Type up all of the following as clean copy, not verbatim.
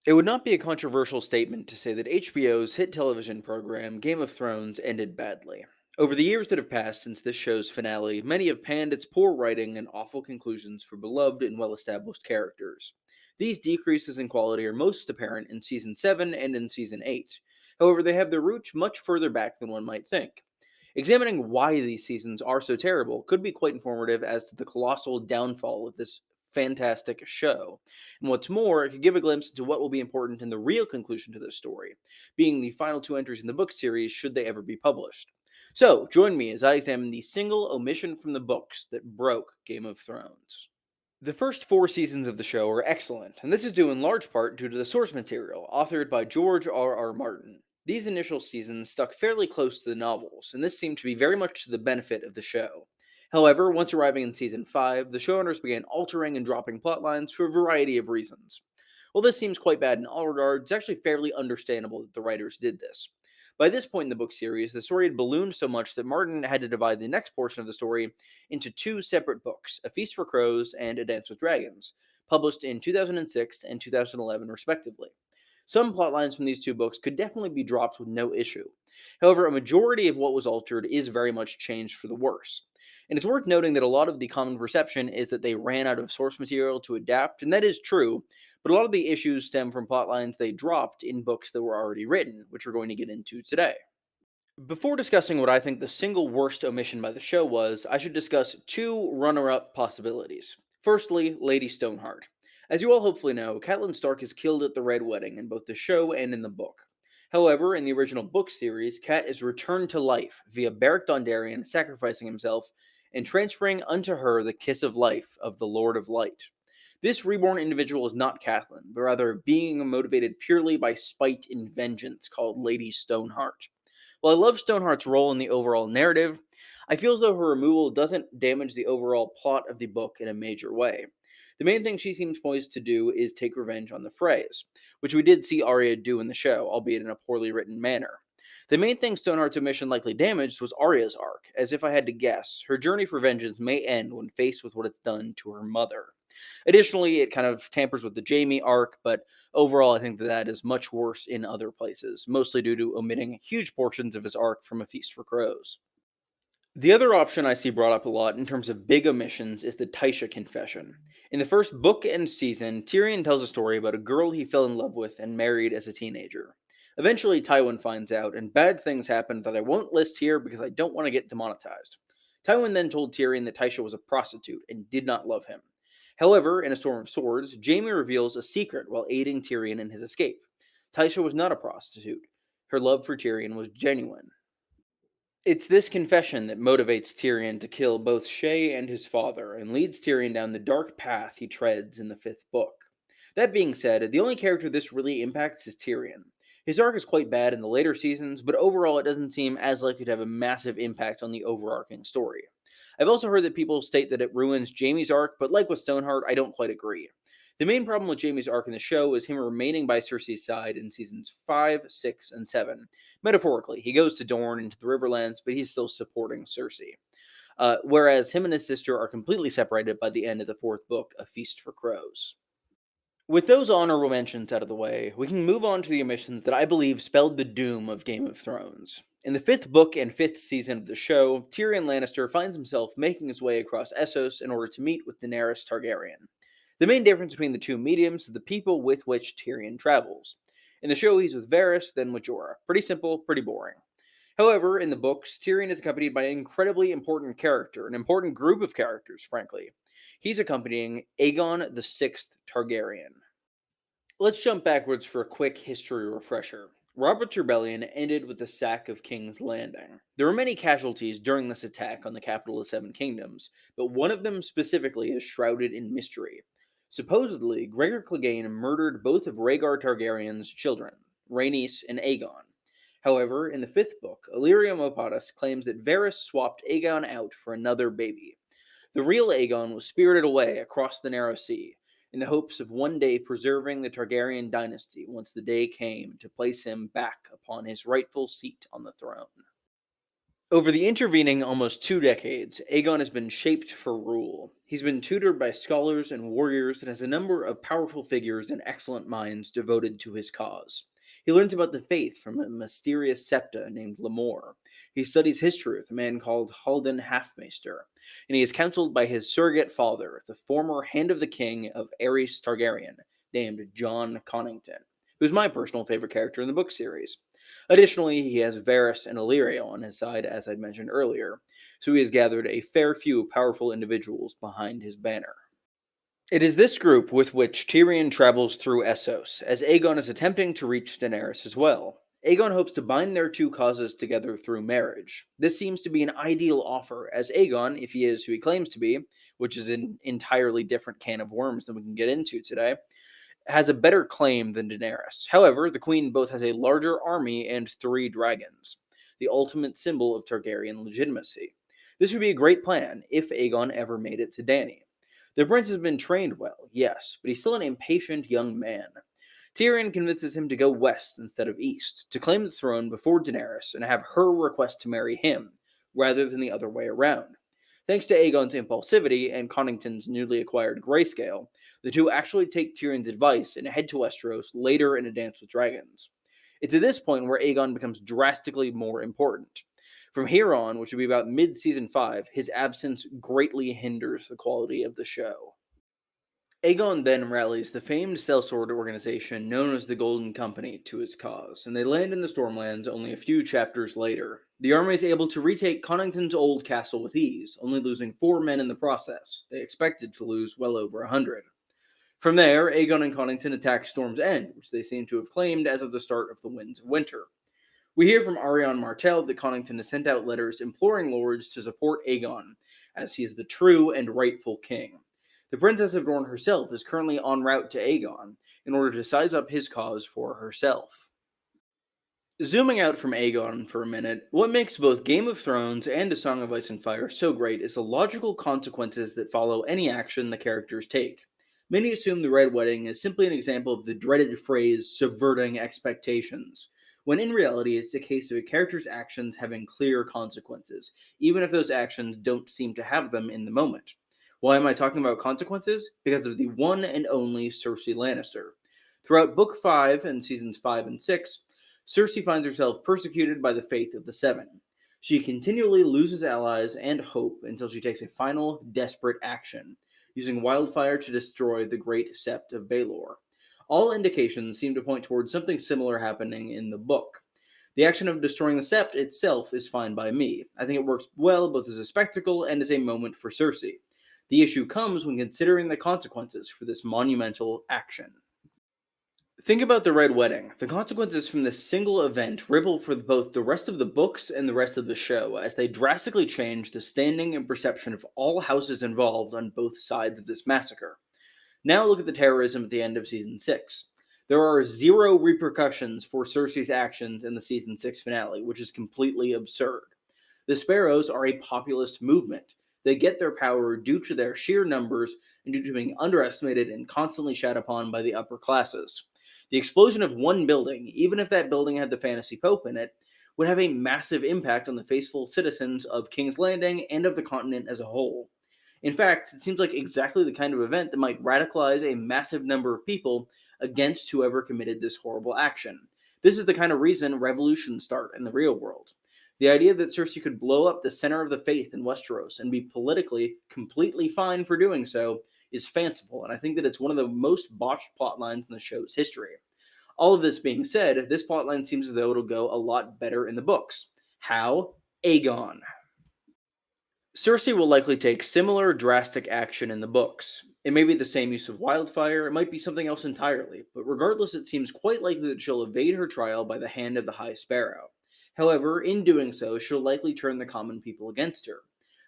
It would not be a controversial statement to say that HBO's hit television program, Game of Thrones, ended badly. Over the years that have passed since this show's finale, many have panned its poor writing and awful conclusions for beloved and well established characters. These decreases in quality are most apparent in Season 7 and in Season 8. However, they have their roots much further back than one might think. Examining why these seasons are so terrible could be quite informative as to the colossal downfall of this fantastic show. And what's more, it could give a glimpse into what will be important in the real conclusion to this story, being the final two entries in the book series should they ever be published. So, join me as I examine the single omission from the books that broke Game of Thrones. The first four seasons of the show are excellent, and this is due in large part due to the source material, authored by George R. Martin. These initial seasons stuck fairly close to the novels, and this seemed to be very much to the benefit of the show. However, once arriving in season 5, the showrunners began altering and dropping plotlines for a variety of reasons. While this seems quite bad in all regards, it's actually fairly understandable that the writers did this. By this point in the book series, the story had ballooned so much that Martin had to divide the next portion of the story into two separate books, A Feast for Crows and A Dance with Dragons, published in 2006 and 2011 respectively. Some plot lines from these two books could definitely be dropped with no issue. However, a majority of what was altered is very much changed for the worse. And it's worth noting that a lot of the common perception is that they ran out of source material to adapt, and that is true, but a lot of the issues stem from plot lines they dropped in books that were already written, which we're going to get into today. Before discussing what I think the single worst omission by the show was, I should discuss two runner up possibilities. Firstly, Lady Stoneheart. As you all hopefully know, Catelyn Stark is killed at the Red Wedding in both the show and in the book. However, in the original book series, Cat is returned to life via Beric Dondarrion sacrificing himself and transferring unto her the kiss of life of the Lord of Light. This reborn individual is not Catelyn, but rather a being motivated purely by spite and vengeance called Lady Stoneheart. While I love Stoneheart's role in the overall narrative, I feel as though her removal doesn't damage the overall plot of the book in a major way. The main thing she seems poised to do is take revenge on the Freys, which we did see Arya do in the show, albeit in a poorly written manner. The main thing Stoneheart's omission likely damaged was Arya's arc, as if I had to guess, her journey for vengeance may end when faced with what it's done to her mother. Additionally, it kind of tampers with the Jaime arc, but overall, I think that that is much worse in other places, mostly due to omitting huge portions of his arc from A Feast for Crows. The other option I see brought up a lot in terms of big omissions is the Taisha confession. In the first book and season, Tyrion tells a story about a girl he fell in love with and married as a teenager. Eventually, Tywin finds out, and bad things happen that I won't list here because I don't want to get demonetized. Tywin then told Tyrion that Taisha was a prostitute and did not love him. However, in A Storm of Swords, Jaime reveals a secret while aiding Tyrion in his escape. Taisha was not a prostitute. Her love for Tyrion was genuine. It's this confession that motivates Tyrion to kill both Shay and his father, and leads Tyrion down the dark path he treads in the fifth book. That being said, the only character this really impacts is Tyrion. His arc is quite bad in the later seasons, but overall it doesn't seem as likely to have a massive impact on the overarching story. I've also heard that people state that it ruins Jaime's arc, but like with Stoneheart, I don't quite agree. The main problem with Jaime's arc in the show is him remaining by Cersei's side in seasons 5, 6, and 7. Metaphorically, he goes to Dorne into the Riverlands, but he's still supporting Cersei. Whereas him and his sister are completely separated by the end of the fourth book, A Feast for Crows. With those honorable mentions out of the way, we can move on to the omissions that I believe spelled the doom of Game of Thrones. In the fifth book and fifth season of the show, Tyrion Lannister finds himself making his way across Essos in order to meet with Daenerys Targaryen. The main difference between the two mediums is the people with which Tyrion travels. In the show, he's with Varys, then with Jorah. Pretty simple, pretty boring. However, in the books, Tyrion is accompanied by an incredibly important character, an important group of characters, frankly. He's accompanying Aegon the Sixth Targaryen. Let's jump backwards for a quick history refresher. Robert's rebellion ended with the sack of King's Landing. There were many casualties during this attack on the capital of Seven Kingdoms, but one of them specifically is shrouded in mystery. Supposedly, Gregor Clegane murdered both of Rhaegar Targaryen's children, Rhaenys and Aegon. However, in the fifth book, Illyrio Mopatis claims that Varys swapped Aegon out for another baby. The real Aegon was spirited away across the narrow sea, in the hopes of one day preserving the Targaryen dynasty once the day came to place him back upon his rightful seat on the throne. Over the intervening almost 2 decades, Aegon has been shaped for rule. He's been tutored by scholars and warriors and has a number of powerful figures and excellent minds devoted to his cause. He learns about the faith from a mysterious septa named Lemore. He studies history with a man called Halden Halfmaester, and he is counseled by his surrogate father, the former Hand of the King of Aerys Targaryen, named Jon Connington, who's my personal favorite character in the book series. Additionally, he has Varys and Illyrio on his side, as I mentioned earlier, so he has gathered a fair few powerful individuals behind his banner. It is this group with which Tyrion travels through Essos, as Aegon is attempting to reach Daenerys as well. Aegon hopes to bind their two causes together through marriage. This seems to be an ideal offer, as Aegon, if he is who he claims to be, which is an entirely different can of worms than we can get into today, has a better claim than Daenerys. However, the queen both has a larger army and 3 dragons, the ultimate symbol of Targaryen legitimacy. This would be a great plan if Aegon ever made it to Dany. The prince has been trained well, yes, but he's still an impatient young man. Tyrion convinces him to go west instead of east, to claim the throne before Daenerys and have her request to marry him, rather than the other way around. Thanks to Aegon's impulsivity and Connington's newly acquired grayscale, the two actually take Tyrion's advice and head to Westeros later in A Dance with Dragons. It's at this point where Aegon becomes drastically more important. From here on, which will be about mid season 5, his absence greatly hinders the quality of the show. Aegon then rallies the famed sellsword organization known as the Golden Company to his cause, and they land in the Stormlands only a few chapters later. The army is able to retake Connington's old castle with ease, only losing 4 men in the process. They expected to lose well over 100. From there, Aegon and Connington attack Storm's End, which they seem to have claimed as of the start of the Winds of Winter. We hear from Arion Martell that Connington has sent out letters imploring lords to support Aegon, as he is the true and rightful king. The Princess of Dorne herself is currently en route to Aegon in order to size up his cause for herself. Zooming out from Aegon for a minute, what makes both Game of Thrones and A Song of Ice and Fire so great is the logical consequences that follow any action the characters take. Many assume the Red Wedding is simply an example of the dreaded phrase subverting expectations, when in reality it's a case of a character's actions having clear consequences, even if those actions don't seem to have them in the moment. Why am I talking about consequences? Because of the one and only Cersei Lannister. Throughout Book 5 and Seasons 5 and 6, Cersei finds herself persecuted by the faith of the Seven. She continually loses allies and hope until she takes a final, desperate action, using wildfire to destroy the Great Sept of Baelor. All indications seem to point towards something similar happening in the book. The action of destroying the Sept itself is fine by me. I think it works well both as a spectacle and as a moment for Cersei. The issue comes when considering the consequences for this monumental action. Think about the Red Wedding. The consequences from this single event ripple for both the rest of the books and the rest of the show, as they drastically change the standing and perception of all houses involved on both sides of this massacre. Now look at the terrorism at the end of Season 6. There are zero repercussions for Cersei's actions in the Season 6 finale, which is completely absurd. The Sparrows are a populist movement. They get their power due to their sheer numbers and due to being underestimated and constantly shat upon by the upper classes. The explosion of one building, even if that building had the fantasy pope in it, would have a massive impact on the faithful citizens of King's Landing and of the continent as a whole. In fact, it seems like exactly the kind of event that might radicalize a massive number of people against whoever committed this horrible action. This is the kind of reason revolutions start in the real world. The idea that Cersei could blow up the center of the faith in Westeros and be politically completely fine for doing so is fanciful, and I think that it's one of the most botched plot lines in the show's history. All of this being said, this plotline seems as though it'll go a lot better in the books. How? Aegon. Cersei will likely take similar drastic action in the books. It may be the same use of wildfire, it might be something else entirely, but regardless, it seems quite likely that she'll evade her trial by the hand of the High Sparrow. However, in doing so, she'll likely turn the common people against her.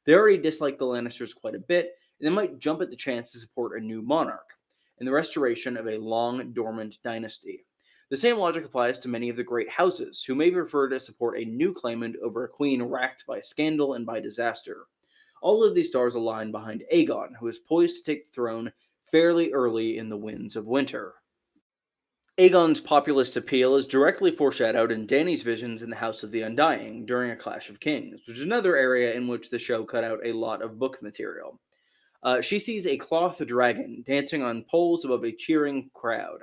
They already dislike the Lannisters quite a bit, and they might jump at the chance to support a new monarch, and the restoration of a long dormant dynasty. The same logic applies to many of the great houses, who may prefer to support a new claimant over a queen racked by scandal and by disaster. All of these stars align behind Aegon, who is poised to take the throne fairly early in the Winds of Winter. Aegon's populist appeal is directly foreshadowed in Dany's visions in the House of the Undying during a Clash of Kings, which is another area in which the show cut out a lot of book material. She sees a cloth dragon dancing on poles above a cheering crowd.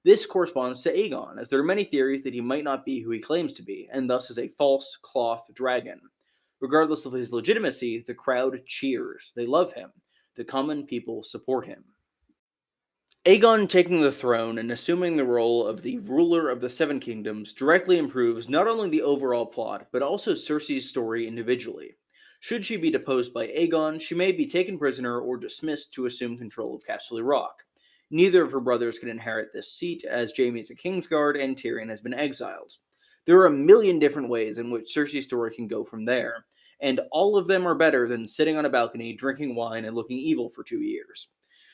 This corresponds to Aegon, as there are many theories that he might not be who he claims to be, and thus is a false cloth dragon. Regardless of his legitimacy, the crowd cheers. They love him. The common people support him. Aegon taking the throne and assuming the role of the ruler of the Seven Kingdoms directly improves not only the overall plot, but also Cersei's story individually. Should she be deposed by Aegon, she may be taken prisoner or dismissed to assume control of Casterly Rock. Neither of her brothers can inherit this seat, as Jaime is a Kingsguard and Tyrion has been exiled. There are a million different ways in which Cersei's story can go from there, and all of them are better than sitting on a balcony, drinking wine, and looking evil for 2 years.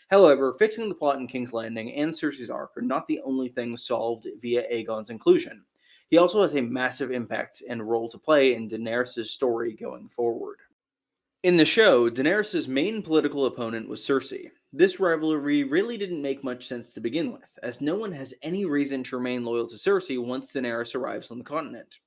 However, fixing the plot in King's Landing and Cersei's arc are not the only things solved via Aegon's inclusion. He also has a massive impact and role to play in Daenerys' story going forward. In the show, Daenerys' main political opponent was Cersei. This rivalry really didn't make much sense to begin with, as no one has any reason to remain loyal to Cersei once Daenerys arrives on the continent.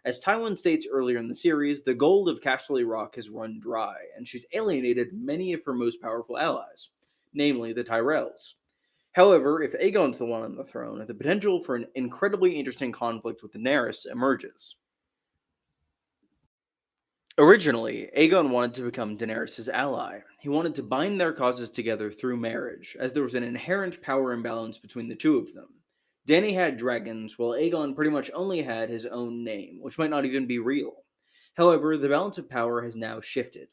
As Tywin states earlier in the series, the gold of Casterly Rock has run dry, and she's alienated many of her most powerful allies, namely the Tyrells. However, if Aegon's the one on the throne, the potential for an incredibly interesting conflict with Daenerys emerges. Originally, Aegon wanted to become Daenerys' ally. He wanted to bind their causes together through marriage, as there was an inherent power imbalance between the two of them. Dany had dragons, while Aegon pretty much only had his own name, which might not even be real. However, the balance of power has now shifted.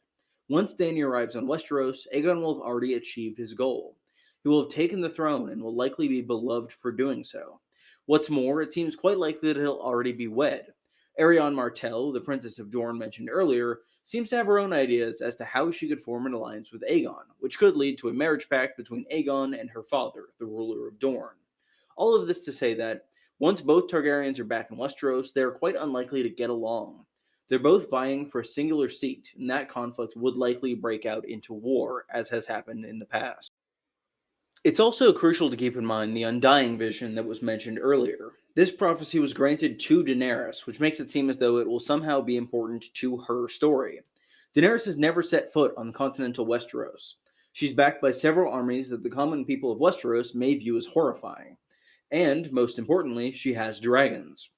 Once Dany arrives on Westeros, Aegon will have already achieved his goal. He will have taken the throne and will likely be beloved for doing so. What's more, it seems quite likely that he'll already be wed. Arianne Martell, the Princess of Dorne mentioned earlier, seems to have her own ideas as to how she could form an alliance with Aegon, which could lead to a marriage pact between Aegon and her father, the ruler of Dorne. All of this to say that, once both Targaryens are back in Westeros, they are quite unlikely to get along. They're both vying for a singular seat, and that conflict would likely break out into war, as has happened in the past. It's also crucial to keep in mind the Undying vision that was mentioned earlier. This prophecy was granted to Daenerys, which makes it seem as though it will somehow be important to her story. Daenerys has never set foot on continental Westeros. She's backed by several armies that the common people of Westeros may view as horrifying. And, most importantly, she has dragons.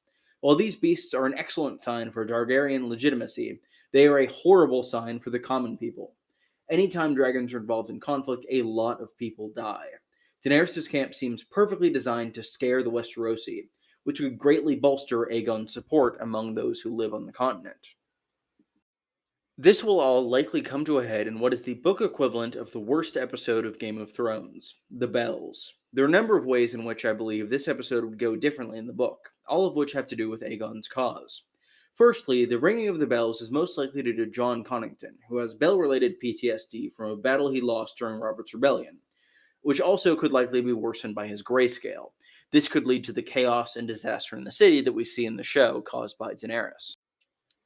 While these beasts are an excellent sign for Targaryen legitimacy, they are a horrible sign for the common people. Anytime dragons are involved in conflict, a lot of people die. Daenerys' camp seems perfectly designed to scare the Westerosi, which would greatly bolster Aegon's support among those who live on the continent. This will all likely come to a head in what is the book equivalent of the worst episode of Game of Thrones, The Bells. There are a number of ways in which I believe this episode would go differently in the book, all of which have to do with Aegon's cause. Firstly, the ringing of the bells is most likely due to Jon Connington, who has bell-related PTSD from a battle he lost during Robert's Rebellion, which also could likely be worsened by his grayscale. This could lead to the chaos and disaster in the city that we see in the show caused by Daenerys.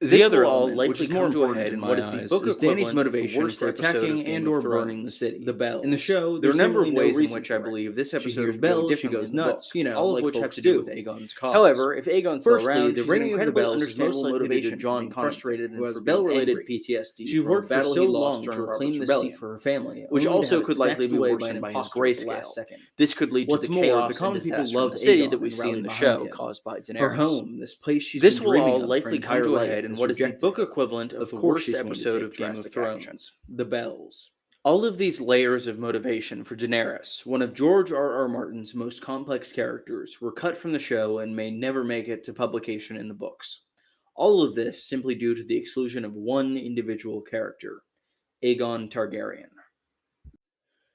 The other element, which is more important in my eyes, is Dany's motivation for attacking and or burning the city. The bells. In the show, there are a number of ways in which I believe this episode would go differently. She goes nuts, all of which have to do with Aegon's cause. However, if Aegon's still around, the ringing of the bells is most motivation to Jon frustrated and who has bell-related PTSD. She worked for so long to reclaim the seat for her family, which also could likely be worsened by his grayscale. This could lead to the chaos the common people love the city that we see in the show caused by Daenerys. Her home, this place she's been dreaming of likely come to a head in what is the book equivalent of the worst episode of Game of Thrones, The Bells. All of these layers of motivation for Daenerys, one of George R. R. Martin's most complex characters, were cut from the show and may never make it to publication in the books. All of this simply due to the exclusion of one individual character, Aegon Targaryen.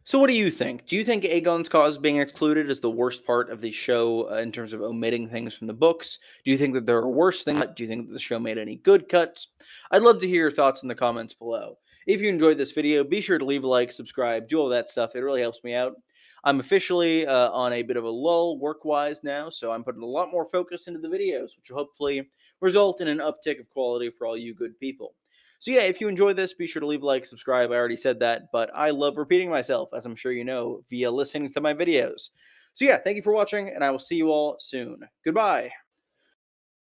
So what do you think? Do you think Aegon's cause being excluded is the worst part of the show in terms of omitting things from the books? Do you think that there are worse things? Do you think that the show made any good cuts? I'd love to hear your thoughts in the comments below. If you enjoyed this video, be sure to leave a like, subscribe, do all that stuff. It really helps me out. I'm officially on a bit of a lull work-wise now, so I'm putting a lot more focus into the videos, which will hopefully result in an uptick of quality for all you good people. So yeah, if you enjoyed this, be sure to leave a like, subscribe. I already said that, but I love repeating myself, as I'm sure you know, via listening to my videos. So yeah, thank you for watching, and I will see you all soon. Goodbye.